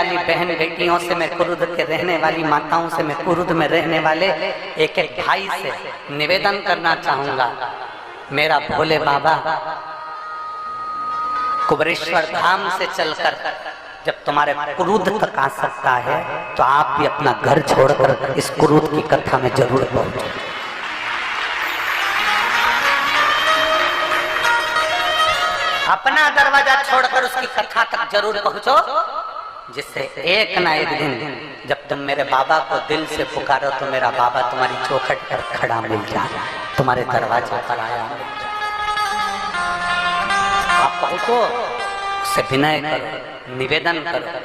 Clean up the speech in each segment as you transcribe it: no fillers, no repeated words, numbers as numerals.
वाली बहन बेटियों से, मैं कुरुद के रहने वाली माताओं से, मैं कुरुद में रहने वाले एक एक भाई से निवेदन करना चाहूंगा, मेरा भोले बाबा कुबरेश्वर धाम से चलकर जब तुम्हारे कुरुद तक आ सकता है तो आप भी अपना घर छोड़कर इस कुरुद की कथा में जरूर पहुंचो। अपना दरवाजा छोड़कर उसकी कथा तक जरूर पहुंचो, जिससे एक ना एक दिन जब तुम मेरे बाबा को दिल से पुकारो तो मेरा बाबा तुम्हारी चौखट पर खड़ा मिल जाए, तुम्हारे दरवाजे पर आया। आप पहुंचो, उससे विनय करो, निवेदन करो।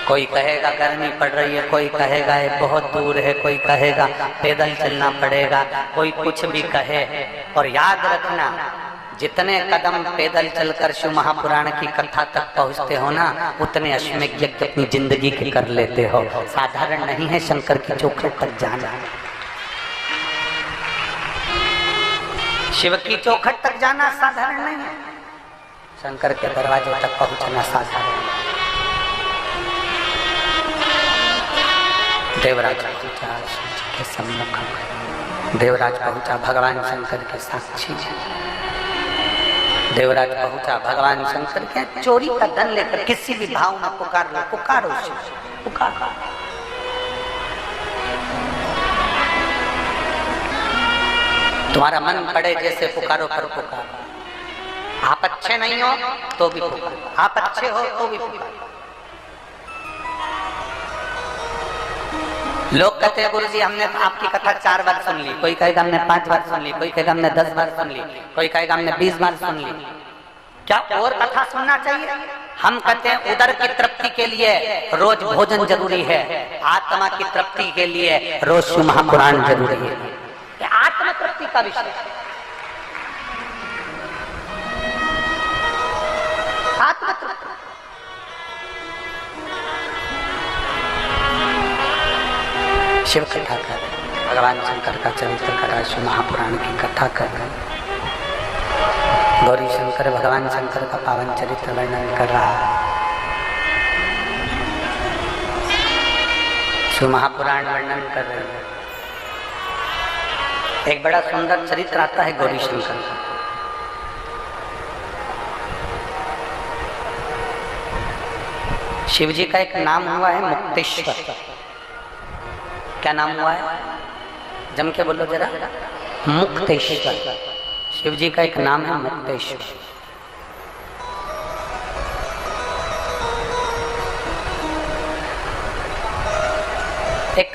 कोई कहेगा गर्मी पड़ रही है, कोई कहेगा ये बहुत दूर है, कोई कहेगा पैदल चलना पड़ेगा, कोई कुछ भी कहे। और याद रखना, जितने कदम पैदल चलकर शिव महापुराण की कथा तक पहुंचते हो ना, उतने अश्वमेध यज्ञ अपनी जिंदगी के कर लेते हो। साधारण नहीं है शंकर की चौखट तक जाना। शिव की चौखट तक जाना साधारण नहीं है, शंकर के दरवाजे तक पहुंचना साधारण है। देवराज पहुंचा के सम्मुख, देवराज पहुंचा भगवान शंकर के साक्षी है। देवराज पहुंचा भगवान शंकर के चोरी का धन लेकर, किसी भी भाव में पुकार लो, पुकारो शिव, पुकारो। तुम्हारा मन पड़े जैसे पुकारो, पर पुकारो। आप अच्छे नहीं हो तो भी पुकारो, आप अच्छे हो तो भी पुकारो। लोग कहते हैं गुरुजी हमने आपकी कथा 4 बार सुन ली, कोई कहेगा हमने 5 बार सुन ली, कोई कहेगा हमने 10 बार सुन ली, कोई कहेगा हमने 20 बार सुन ली। क्या और कथा सुनना चाहिए? हम कहते हैं उदर की तृप्ति के लिए रोज भोजन जरूरी है, आत्मा की तृप्ति के लिए रोज शिव महापुराण जरूरी है। आत्म तृप्ति का विषय, आत्म तृप्ति। शिव कथा कर, भगवान शंकर का चरित्र कर, शिव महापुराण की कथा कर, गौरी शंकर भगवान शंकर का पावन चरित्र वर्णन कर रहा है। शिव महापुराण वर्णन कर रहे हैं। एक बड़ा सुंदर चरित्र आता है गौरी शंकर का। शिव जी का एक नाम हुआ है मुक्तेश्वर। क्या नाम हुआ है? जम के बोलो जरा। मुक्तेश्वर। शिव जी का एक नाम है मुक्तेश्वर। एक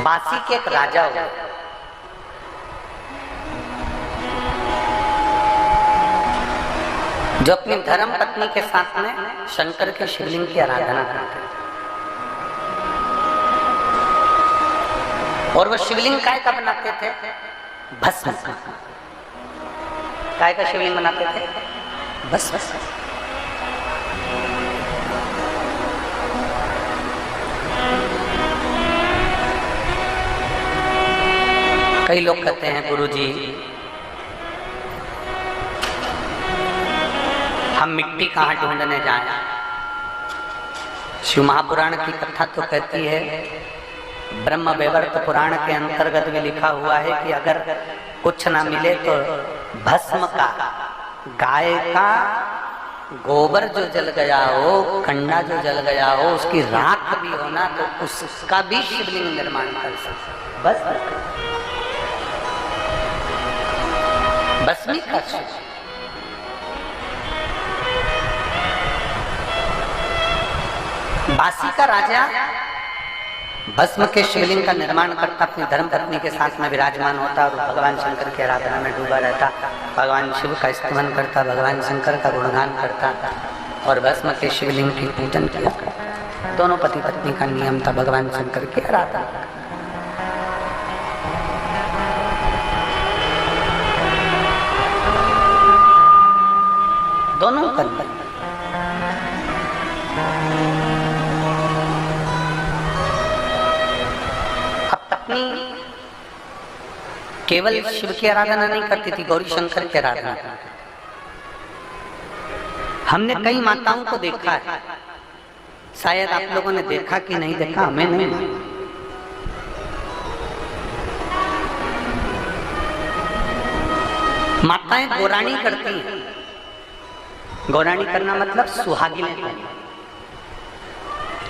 बासी के एक राजा हुआ, जो अपनी धर्म पत्नी के साथ में शंकर के शिवलिंग की आराधना करते थे। और वो शिवलिंग काय का बनाते थे? भस्म। काय का शिवलिंग बनाते थे? भस्म। कई लोग कहते हैं गुरुजी हम मिट्टी कहाँ ढूंढने जाएं? शिव महापुराण की कथा तो कहती है, ब्रह्म वैवर्त पुराण के अंतर्गत भी लिखा हुआ है कि अगर कुछ ना मिले तो भस्म का, गाय का गोबर जो जल गया हो, कंडा जो जल गया हो, उसकी राख भी हो ना, तो उसका भी शिवलिंग निर्माण कर सकते। बस भस्मी का शिव। बासी का राजा भस्म के शिवलिंग का निर्माण करता, अपनी धर्म पत्नी के साथ में विराजमान होता और भगवान शंकर की आराधना में डूबा रहता, भगवान शिव का स्तवन करता, भगवान शंकर का गुणगान करता और भस्म के शिवलिंग की पूजन किया करता। दोनों पति पत्नी का नियम था भगवान शंकर की आराधना। दोनों करते। केवल शिव की आराधना नहीं करती थी, गौरी शंकर की आराधना करती। हमने कई माताओं को देखा है, शायद आप लोगों ने देखा कि नहीं देखा, हमें नहीं। माताएं गौराणी करती हैं। गौराणी करना मतलब सुहागिनें करना।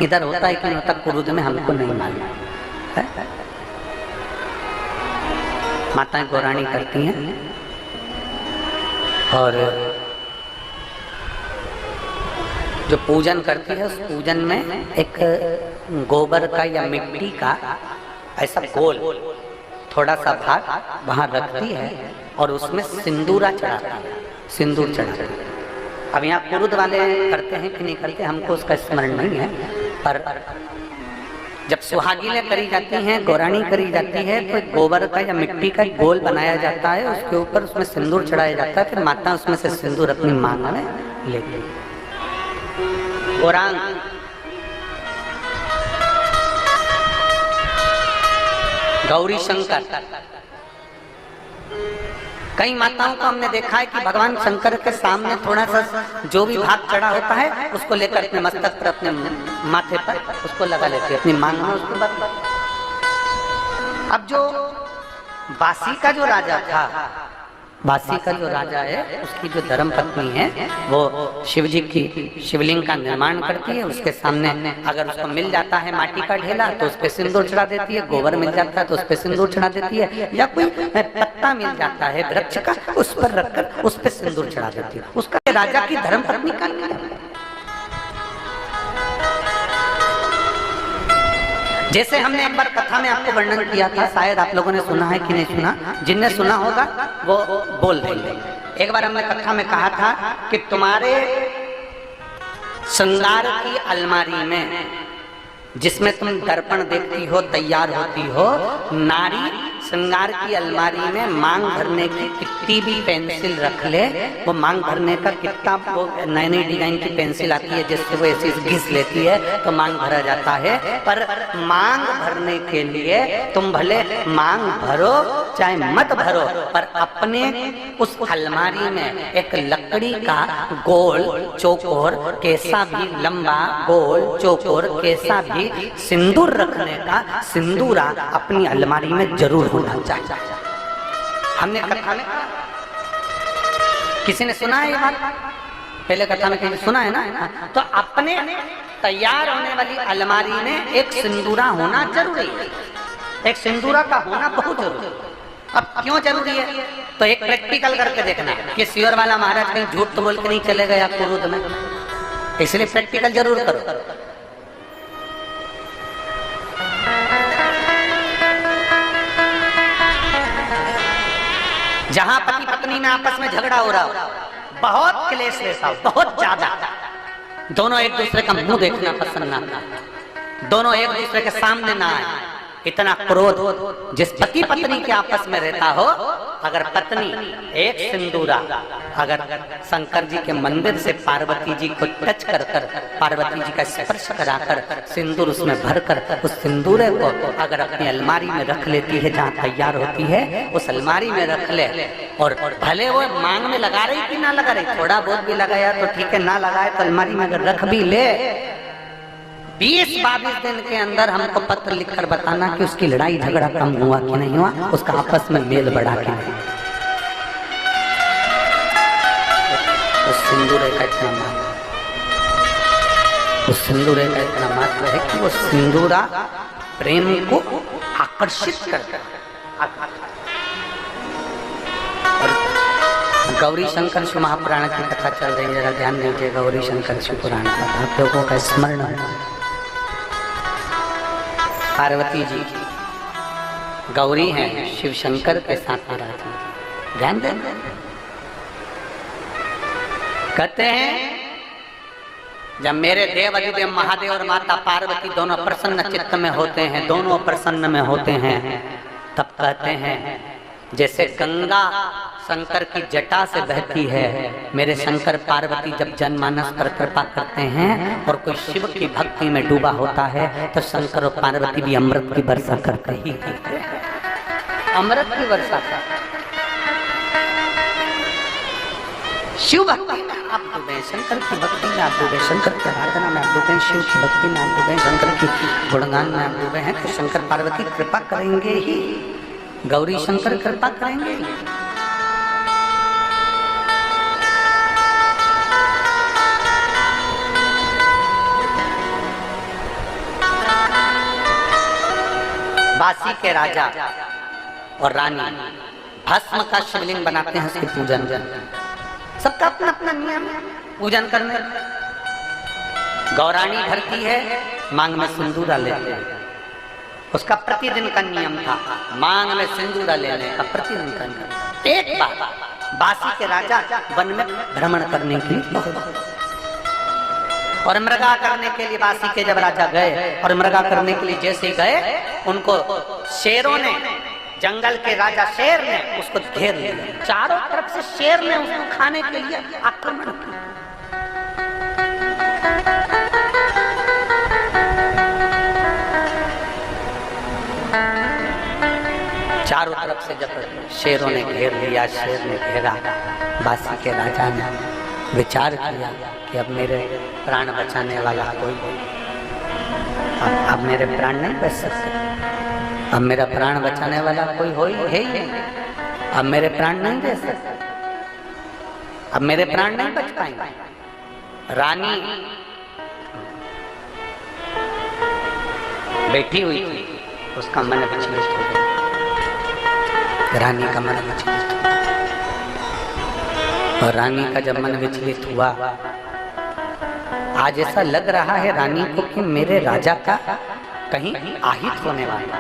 इधर होता है कि नहीं होता कुरुद में हमको नहीं मालूम है। माताएं गौराणी करती हैं और जो पूजन करती है उस पूजन में एक गोबर का या मिट्टी का ऐसा गोल थोड़ा सा भाग वहां रखती है और उसमें सिंदूरा चढ़ाती है, सिंदूर चढ़ाती है। अब यहाँ कुरुद वाले करते हैं कि नहीं करते हमको उसका स्मरण नहीं है, पर जब सुहागिनें करी जाती हैं, गौराणी करी जाती है, तो गोबर का या मिट्टी का गोल बनाया जाता है, उसके ऊपर उसमें सिंदूर चढ़ाया जाता है, फिर माता उसमें से सिंदूर अपनी मांग में लेती है। गौरांग गौरी शंकर, कई माताओं को हमने देखा है कि भगवान शंकर के सामने थोड़ा सा जो भी भाग चढ़ा होता है उसको लेकर अपने मस्तक पर, अपने माथे पर उसको लगा लेती है, अपनी मांग में उसको बता। अब जो बासी का जो राजा था, बासी का जो राजा है, उसकी जो धर्म पत्नी है वो शिव जी की शिवलिंग का निर्माण करती है। उसके सामने अगर उसको मिल जाता है माटी का ढेला तो उस पे सिंदूर चढ़ा देती है, गोबर मिल जाता है तो उस पे सिंदूर चढ़ा देती है, या कोई पत्ता मिल जाता है वृक्ष का उस पर रखकर उस पे सिंदूर चढ़ा देती है। उसका राजा की धर्म पत्नी का नहीं। जैसे हमने एक बार कथा में आपको वर्णन किया था, शायद आप लोगों ने सुना है कि नहीं सुना, जिनने सुना होगा वो बोल देंगे। एक बार हमने कथा में कहा था कि तुम्हारे श्रृंगार की अलमारी में जिसमें तुम दर्पण देखती हो, तैयार होती हो, नारी श्रृंगार की अलमारी में मांग भरने की कितनी भी पेंसिल रख ले, वो मांग भरने का कितना वो नई नई डिजाइन की पेंसिल आती है जिससे वो ऐसी घिस लेती है तो मांग भरा जाता है। पर मांग भरने के लिए तुम भले मांग भरो चाहे मत भरो, पर अपने उस अलमारी में एक लकड़ी का गोल चौकोर कैसा भी लंबा गोल चौकोर कैसा भी सिंदूर रखने का सिंदूरा अपनी अलमारी में जरूर होना चाहिए। हमने कथा में किसी ने सुना है ये बात, पहले कथा में कहीं सुना है ना, तो अपने तैयार होने वाली अलमारी में एक सिंदूरा होना जरूरी है, एक सिंदूरा का होना बहुत जरूरी है। अब क्यों जरूरी है तो एक प्रैक्टिकल करके देखना कि सियोर वाला महाराज कहीं झूठ तो बोल के नहीं चले गया कुरुद में, इसलिए प्रैक्टिकल जरूर करो। जहां पति पत्नी में आपस में झगड़ा हो रहा हो, बहुत क्लेश रहता हो, बहुत ज्यादा, दोनों एक दूसरे का मुंह देखना पसंद ना आए, दोनों एक दूसरे के सामने ना आए, इतना क्रोध जिस पति पत्नी के आपस में रहता हो, अगर पत्नी एक सिंदूरा अगर शंकर जी के मंदिर से पार्वती जी को टच कर कर, पार्वती जी का स्पर्श कराकर सिंदूर उसमें भरकर उस सिंदूरे को अगर अपनी अलमारी में रख लेती है जहाँ तैयार होती है, उस अलमारी में रख ले, और भले वो मांग में लगा रही कि ना लगा रही, थोड़ा बहुत भी लगाया तो ठीक है, ना लगाए तो अलमारी में अगर रख भी ले, 20-22 दिन के अंदर हमको पत्र लिखकर बताना कि उसकी लड़ाई झगड़ा कम हुआ कि नहीं हुआ, उसका आपस में मेल बढ़ा कि नहीं। उस सिंदूरे का इतना महत्व, उस सिंदूरे का इतना महत्व है कि वो सिंदूरा प्रेम को आकर्षित करता है। गौरी शंकर शिव महापुराण की कथा चल रही है, जरा ध्यान दीजिए। गौरी शंकर शिव पुराण का आप लोगों का स्मरण है। पार्वती जी गौरी हैं, शिव शंकर के साथ विराजमान, ध्यान दें। कहते हैं जब मेरे देव अधिदेव महादेव और माता पार्वती दोनों प्रसन्न चित्त में होते हैं, दोनों प्रसन्न में होते हैं, तब कहते हैं जैसे गंगा शंकर की जटा से बहती है, मेरे शंकर पार्वती जब जनमानस पर कृपा करते हैं और कोई शिव की भक्ति में डूबा होता है तो शंकर और पार्वती भी अमृत की वर्षा करते ही हैं, अमृत की वर्षा करते। शिव भक्ति में आप डूबे, शंकर की भक्ति में आप डूबे, शंकर की आराधना में आप डूबे, शिव की भक्ति में आप डूबे, शंकर की गुणगान में आप डूबे हैं, तो शंकर पार्वती कृपा करेंगे ही, गौरी शंकर कृपा करेंगे ही। बासी के राजा और रानी भस्म का शिवलिंग बनाते हैं, उसके पूजन, सबका अपना अपना नियम पूजन करने। गौरानी भरती है, मांग में सिंदूरा लेते हैं, उसका प्रतिदिन का नियम था, मांग में सिंदूरा लेने का प्रतिदिन का नियम। एक बार बासी के राजा वन में भ्रमण करने के लिए और मृगा करने के लिए बासी के जब राजा गए और मृगा करने के लिए जैसे ही गए, उनको शेरों ने, जंगल के राजा शेर ने उसको घेर लिया। चारों तरफ से शेर ने उसको खाने के लिए आक्रमण किया। चारों तरफ से जब शेरों ने घेर लिया, शेर ने घेरा, बासी के राजा ने विचार किया कि अब मेरे प्राण बचाने वाला कोई, अब मेरे प्राण नहीं बच सकते, अब मेरा प्राण बचाने वाला कोई हो है ही नहीं, अब मेरे प्राण नहीं दे सकते, अब मेरे प्राण नहीं बच पाएंगे। रानी बैठी हुई थी, उसका मन विचलित हो गया, रानी का मन विचलित हो गया। और रानी का जब मन विचलित हुआ, आज ऐसा लग रहा है रानी को कि मेरे राजा का कहीं आहित होने वाला।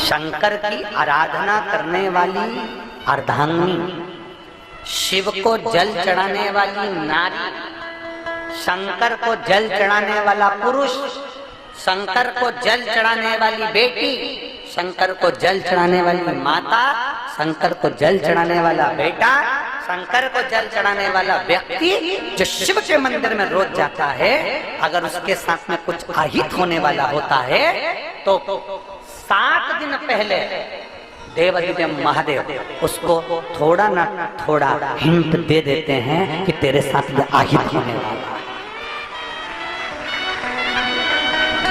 शंकर की आराधना करने वाली अर्धांगिनी, शिव को जल चढ़ाने वाली नारी, शंकर को जल चढ़ाने वाला पुरुष, शंकर को जल चढ़ाने वाली बेटी, शंकर को जल चढ़ाने वाली माता, शंकर को जल चढ़ाने वाला बेटा, शंकर को जल चढ़ाने वाला व्यक्ति जो शिव के मंदिर में रोज जाता है, अगर उसके साथ में कुछ आहित होने वाला होता है तो 7 दिन पहले देवाधिदेव महादेव उसको थोड़ा ना थोड़ा हिंट दे देते हैं कि तेरे साथ ये आहित होने वाला है।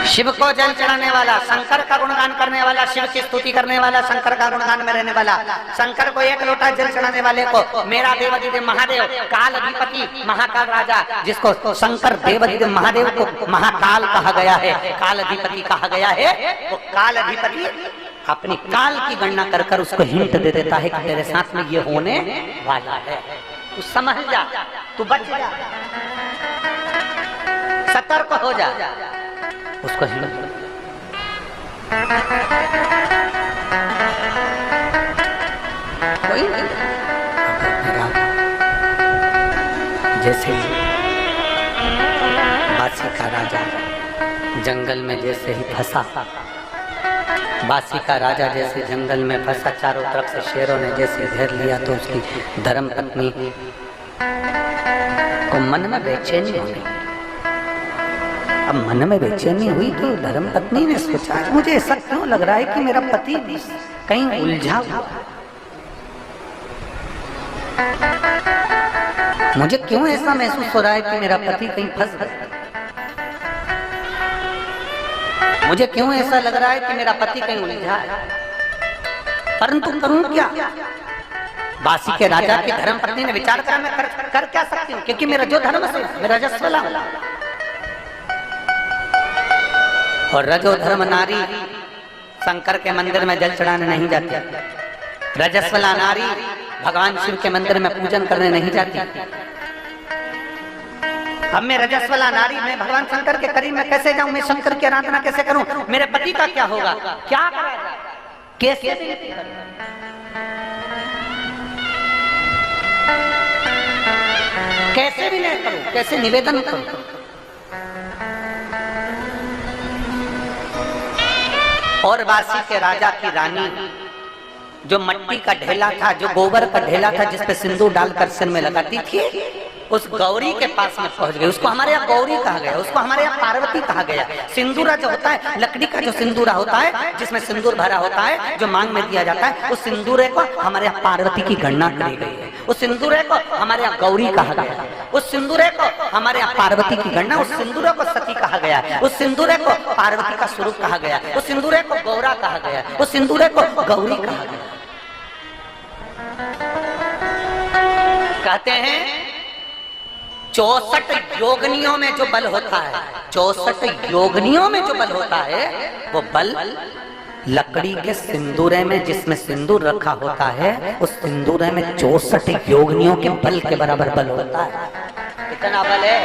शिव को जल चढ़ाने वाला, शंकर का गुणगान करने वाला, शिव की स्तुति करने वाला, शंकर का गुणगान में रहने वाला, शंकर को 1 लोटा जल चढ़ाने वाले को मेरा देवाधिदेव महादेव, काल अधिपति महाकाल राजा, जिसको शंकर देवाधिदेव महादेव को महाकाल कहा गया है, काल अधिपति कहा गया है, वो काल अधिपति अपनी काल की गणना कर कर उसको हिंट दे देता है कि तेरे साथ में ये होने वाला है, तू समझ जा, तू बच जा, सतर्क हो जा, उसको कोई जैसे बासी का राजा जंगल में जैसे ही फंसा, बासी का राजा जैसे जंगल में फंसा, चारों तरफ से शेरों ने जैसे घेर लिया, तो उसकी धर्म पत्नी को मन में बेचैनी हुई। अब मन में बेचैनी हुई तो धर्म पत्नी ने सोचा, मुझे ऐसा क्यों लग रहा है कि मेरा पति कहीं उलझा हुआ, मुझे क्यों ऐसा महसूस हो रहा है कि मेरा पति कहीं फंस गया, मुझे क्यों ऐसा लग रहा है कि मेरा पति कहीं उलझा है, परंतु करूं क्या। बासी के राजा की धर्म पत्नी ने विचार करा, मैं कर क्या सकती हूँ, क्योंकि मेरा जो धर्म है मेरा रजस्वला, और रजो धर्म नारी शंकर के मंदिर में जल चढ़ाने नहीं जाती, रजस्वला नारी भगवान शिव के मंदिर में पूजन करने नहीं जाती। अब मैं रजस्वला नारी, मैं भगवान शंकर के करीब में कैसे जाऊं, मैं शंकर की आराधना कैसे करूं, मेरे पति का क्या होगा, क्या करा जाए, कैसे कैसे भी नहीं करूं, कैसे निवेदन करूं। और बासी के राजा की रानी जो मट्टी का ढेला था, जो गोबर का ढेला था, जिसपे सिंदूर डालकर सिर में लगाती थी, उस गौरी के पास में पहुंच गई। उसको हमारे यहाँ गौरी कहा गया, उसको हमारे यहाँ पार्वती कहा गया। सिंदूरा जो होता है, लकड़ी का जो सिंदूरा होता है, जिसमें सिंदूर भरा होता है, जो मांग में दिया जाता है, उस सिंदूरे को हमारे यहाँ पार्वती की गणना करी गई है। उस सिंदूरे को हमारे यहाँ गौरी कहा गया, उस सिंदूरे को हमारे यहाँ पार्वती की गणना, उस सिंदूरे को सती कहा गया, उस सिंदूरे को पार्वती का स्वरूप कहा गया, उस सिंदूरे को गौरा कहा गया, उस सिंदूरे को गौरी कहा गया। कहते हैं 64 योगनियों में जो बल होता है, 64 योगनियों में जो बल होता है, वो बल लकड़ी के सिंदूरे में, जिसमें सिंदूर रखा होता है, उस सिंदूरे में 64 योगनियों के बल के बराबर बल होता है। कितना बल है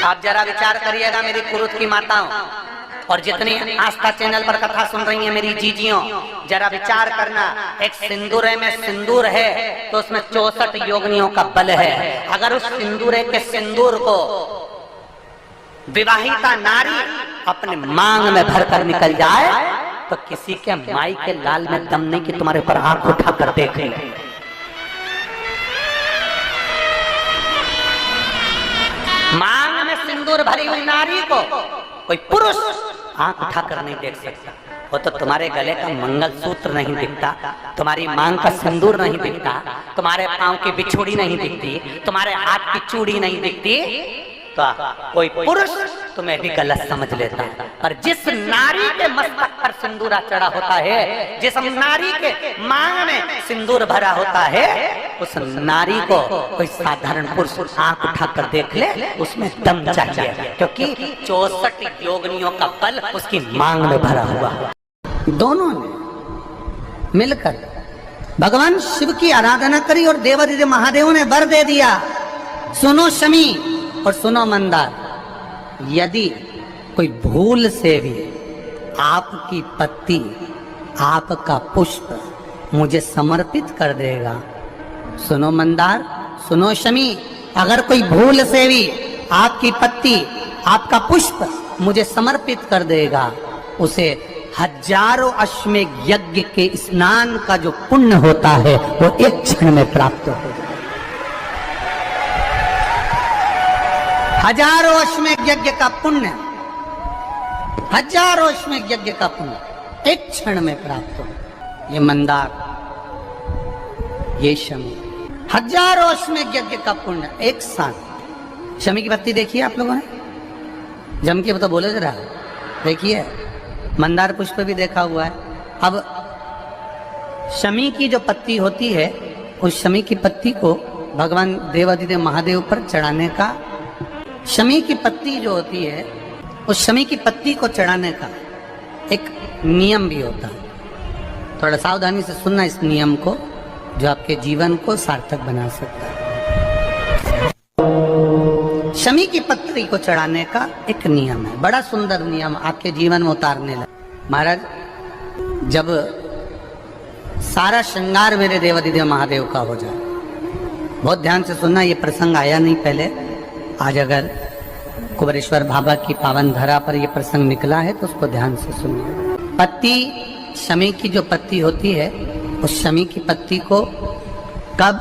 आप जरा विचार करिएगा मेरी कुरुत की माताओं, और जितनी आस्था चैनल पर कथा सुन रही है मेरी जीजियों, जरा विचार करना। एक सिंदूरे में सिंदूर है तो उसमें 64 योगनियों का बल है। अगर उस सिंदूरे के सिंदूर को विवाहिता नारी अपने मांग में भरकर निकल जाए तो किसी के माई के लाल में दम नहीं कि तुम्हारे ऊपर आंख उठाकर देखे। मांग में सिंदूर भरी हुई नारी को कोई पुरुष आंख उठाकर नहीं देख सकता। वो तो तुम्हारे गले का मंगलसूत्र नहीं दिखता, तुम्हारी मांग का सिंदूर नहीं दिखता, तुम्हारे पांव की बिछुड़ी नहीं दिखती, तुम्हारे हाथ की चूड़ी नहीं दिखती, तो कोई पुरुष तुम्हें भी गलत समझ लेता है। और जिस नारी के मस्तक पर सिंदूरा चढ़ा होता है, जिस नारी के मांग में सिंदूर भरा होता है, उस नारी को कोई साधारण पुरुष आंख उठाकर देख ले, उसमें दम चाहिए, क्योंकि 64 योगनियों का बल उसकी मांग में भरा हुआ। दोनों ने मिलकर भगवान शिव की आराधना करी और देवादिदेव महादेव ने वर दे दिया। सुनो शमी और सुनो मंदार, यदि कोई भूल से भी आपकी पत्ती, आपका पुष्प मुझे समर्पित कर देगा, सुनो मंदार, सुनो शमी, अगर कोई भूल से भी आपकी पत्ती, आपका पुष्प मुझे समर्पित कर देगा, उसे हजारों अश्वमेध यज्ञ के स्नान का जो पुण्य होता है वो एक क्षण में प्राप्त होगा। हजारों अश्वमेध यज्ञ का पुण्य, हजारों अश्वमेध यज्ञ का पुण्य एक क्षण में प्राप्त हो। ये मंदार, ये शमी, हजारों अश्वमेध यज्ञ का पुण्य एक साथ। शमी की पत्ती देखिए आप लोगों ने, जम के तो बोले जरा, देखिए मंदार पुष्प भी देखा हुआ है। अब शमी की जो पत्ती होती है, उस शमी की पत्ती को भगवान देवादिदेव महादेव पर चढ़ाने का, शमी की पत्ती जो होती है, उस शमी की पत्ती को चढ़ाने का एक नियम भी होता है। थोड़ा सावधानी से सुनना इस नियम को, जो आपके जीवन को सार्थक बना सकता है। शमी की पत्ती को चढ़ाने का एक नियम है, बड़ा सुंदर नियम, आपके जीवन में उतारने लगा। महाराज, जब सारा श्रृंगार मेरे देवादिदेव महादेव का हो जाए, बहुत ध्यान से सुनना, ये प्रसंग आया नहीं पहले, आज अगर कुबेरेश्वर बाबा की पावन धरा पर यह प्रसंग निकला है तो उसको ध्यान से सुनिए। पत्ती, शमी की जो पत्ती होती है, उस शमी की पत्ती को कब,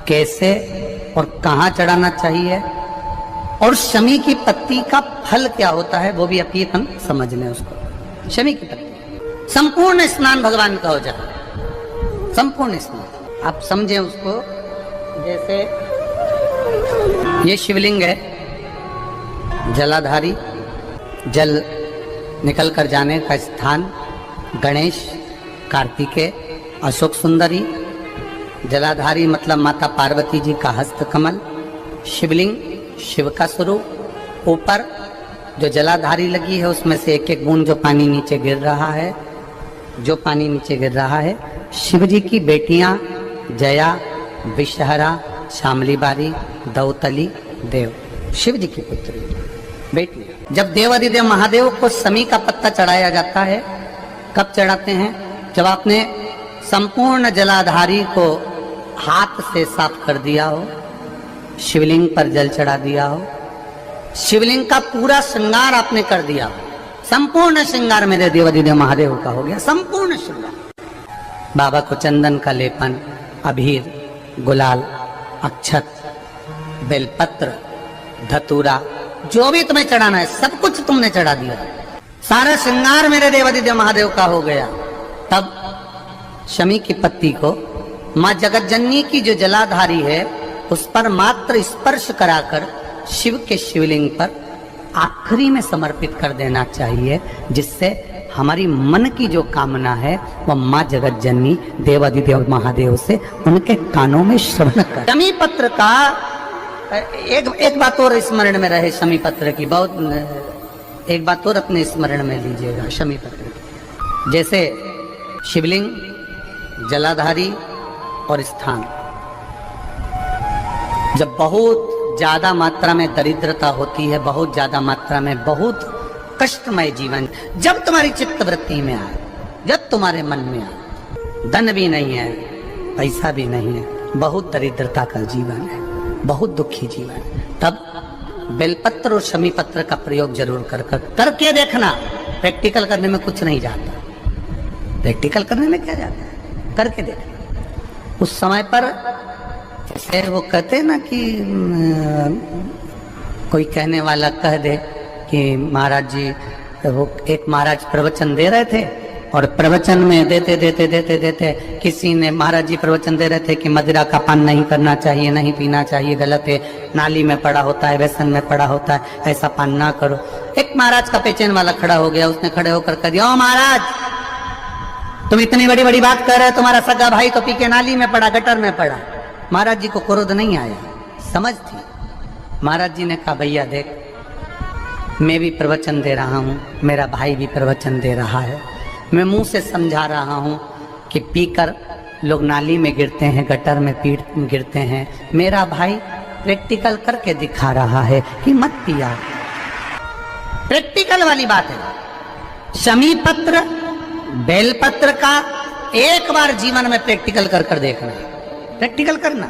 कैसे और कहाँ चढ़ाना चाहिए, और शमी की पत्ती का फल क्या होता है, वो भी अभी हम समझ लें उसको। शमी की पत्ती, संपूर्ण स्नान भगवान का हो जाए, संपूर्ण स्नान। आप समझें उसको, जैसे ये शिवलिंग है, जलाधारी, जल निकल कर जाने का स्थान, गणेश, कार्तिकेय, अशोक सुंदरी, जलाधारी मतलब माता पार्वती जी का हस्त कमल, शिवलिंग, शिव का स्वरूप, ऊपर जो जलाधारी लगी है उसमें से एक एक बूंद जो पानी नीचे गिर रहा है, जो पानी नीचे गिर रहा है, शिव जी की बेटियां जया, विषहरा, शामली बारी, दौतली, देव, शिव जी की पुत्री बेटी। जब देवादिदेव महादेव को शमी का पत्ता चढ़ाया जाता है, कब चढ़ाते हैं, जब आपने संपूर्ण जलाधारी को हाथ से साफ कर दिया हो, शिवलिंग पर जल चढ़ा दिया हो, शिवलिंग का पूरा श्रृंगार आपने कर दिया, संपूर्ण श्रृंगार मेरे देवादिदेव महादेव का हो गया, संपूर्ण श्रृंगार। बाबा को चंदन का लेपन, अबीर, गुलाल, अक्षत, बेलपत्र, धतूरा, जो भी तुम्हें चढ़ाना है सब कुछ तुमने चढ़ा दिया, सारा श्रृंगार मेरे देवादिदेव महादेव का हो गया। तब शमी की पत्ती को माँ जगतजननी की जो जलाधारी है उस पर मात्र स्पर्श कराकर शिव के शिवलिंग पर आखिरी में समर्पित कर देना चाहिए, जिससे हमारी मन की जो कामना है वह माँ जगतजननी देवाधिदेव महादेव से उनके कानों में श्रवण कर। शमी पत्र का एक बात और स्मरण में रहे, शमी पत्र की बहुत एक बात और अपने स्मरण में लीजिएगा। शमी पत्र की जैसे शिवलिंग, जलाधारी और स्थान, जब बहुत ज्यादा मात्रा में दरिद्रता होती है, बहुत ज्यादा मात्रा में बहुत कष्टमय जीवन, जब तुम्हारी चित्त वृत्ति में आए, जब तुम्हारे मन में आए, धन भी नहीं है, पैसा भी नहीं है, बहुत दरिद्रता का जीवन है, बहुत दुखी जीवन है, तब बेलपत्र और शमी पत्र का प्रयोग जरूर करके देखना। प्रैक्टिकल करने में कुछ नहीं जाता, प्रैक्टिकल करने में क्या जाता है, करके देखना। उस समय पर जैसे वो कहते ना कि कोई कहने वाला कह दे कि महाराज जी, वो एक महाराज प्रवचन दे रहे थे और प्रवचन में देते देते देते देते किसी ने, महाराज जी प्रवचन दे रहे थे कि मदिरा का पान नहीं करना चाहिए, नहीं पीना चाहिए, गलत है, नाली में पड़ा होता है, व्यसन में पड़ा होता है, ऐसा पान ना करो। एक महाराज का पेचेन वाला खड़ा हो गया, उसने खड़े होकर कह दिया, ओ महाराज तुम इतनी बड़ी बड़ी बात कर रहे हो, तुम्हारा सगा भाई तो पी के नाली में पड़ा, गटर में पड़ा। महाराज जी को क्रोध नहीं आया, समझ थी। महाराज जी ने कहा, भैया देख, मैं भी प्रवचन दे रहा हूँ, मेरा भाई भी प्रवचन दे रहा है, मैं मुंह से समझा रहा हूँ कि पीकर लोग नाली में गिरते हैं, गटर में गिरते हैं, मेरा भाई प्रैक्टिकल करके दिखा रहा है कि मत पिया। प्रैक्टिकल वाली बात है। शमी पत्र, बेलपत्र का एक बार जीवन में प्रैक्टिकल कर देखना, प्रैक्टिकल करना।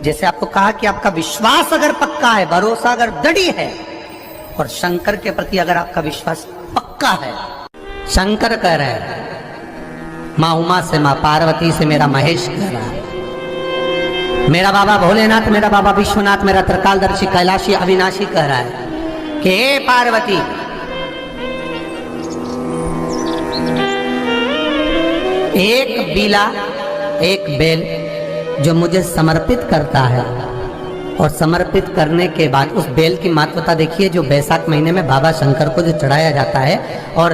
जैसे आपको कहा कि आपका विश्वास अगर पक्का है, भरोसा अगर दृढ़ है, और शंकर के प्रति अगर आपका विश्वास पक्का है, शंकर कह रहे हैं, माँ उमा से, माँ पार्वती से मेरा महेश कह रहा है, मेरा बाबा भोलेनाथ, मेरा बाबा विश्वनाथ, मेरा त्रिकालदर्शी कैलाशी अविनाशी कह रहा है कि हे पार्वती, एक बीला, एक बेल जो मुझे समर्पित करता है, और समर्पित करने के बाद उस बेल की महत्वता देखिए, जो बैसाख महीने में बाबा शंकर को जो चढ़ाया जाता है, और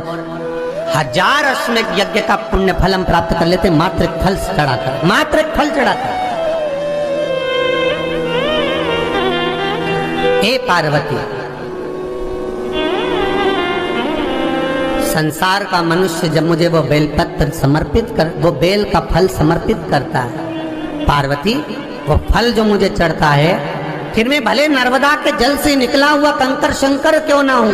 1000 अश्वमेध यज्ञ का पुण्य फल हम प्राप्त कर लेते मात्र एक फल चढ़ाकर, मात्र एक फल चढ़ाकर। हे पार्वती, संसार का मनुष्य जब मुझे वो बेलपत्र समर्पित कर, वो बेल का फल समर्पित करता है, पार्वती वो फल जो मुझे चढ़ता है, फिर मैं भले नर्मदा के जल से निकला हुआ कंकर शंकर क्यों ना हूं,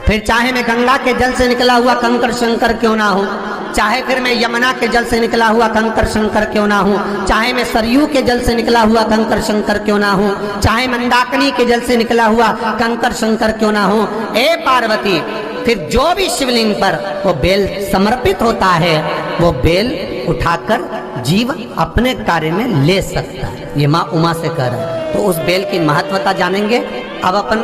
फिर चाहे मैं गंगा के जल से निकला हुआ कंकर शंकर क्यों ना हूं, चाहे फिर मैं यमुना के जल से निकला हुआ कंकर शंकर क्यों ना हूं, चाहे मैं सरयू के जल से निकला हुआ कंकर शंकर क्यों ना हूं, चाहे मंदाकिनी के जल से निकला हुआ कंकर शंकर क्यों ना हूं, ए पार्वती, फिर जो भी शिवलिंग पर वो बेल समर्पित होता है, वो बेल उठाकर जीव अपने कार्य में ले सकता है। ये माँ उमा से कह रहा है। तो उस बेल की महत्वता जानेंगे। अब अपन